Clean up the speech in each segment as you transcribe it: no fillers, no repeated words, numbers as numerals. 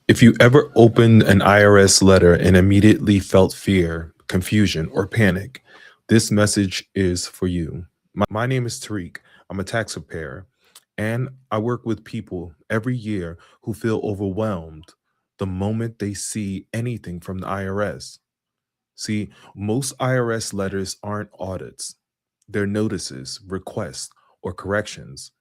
If you ever opened an IRS letter and immediately felt fear, confusion, or panic, this message is for you. My name is Tariq. I'm a tax preparer, and I work with people every year who feel overwhelmed the moment they see anything from the IRS. See, most IRS letters aren't audits, they're notices, requests, or corrections.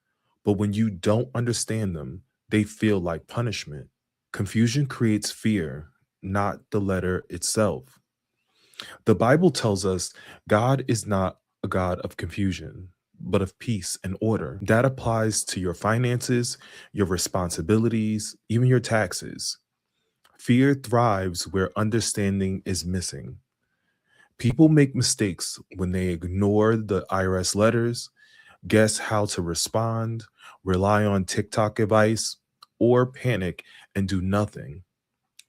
But when you don't understand them, they feel like punishment. Confusion creates fear, not the letter itself. The Bible tells us God is not a God of confusion, but of peace and order. That applies to your finances, your responsibilities, even your taxes. Fear thrives where understanding is missing. People make mistakes when they ignore the IRS letters, guess how to respond, rely on TikTok advice, or panic and do nothing.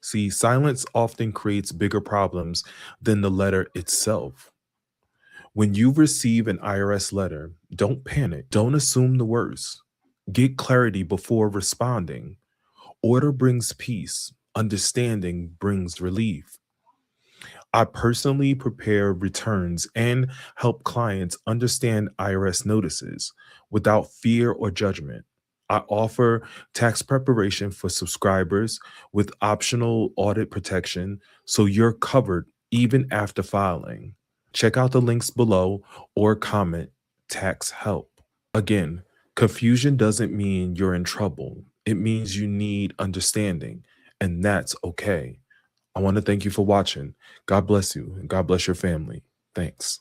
See, silence often creates bigger problems than the letter itself. When you receive an IRS letter, don't panic, don't assume the worst. Get clarity before responding. Order brings peace, understanding brings relief. I personally prepare returns and help clients understand IRS notices without fear or judgment. I offer tax preparation for subscribers with optional audit protection so you're covered even after filing. Check out the links below or comment tax help. Again, confusion doesn't mean you're in trouble, it means you need understanding, and that's okay. I want to thank you for watching. God bless you and God bless your family. Thanks.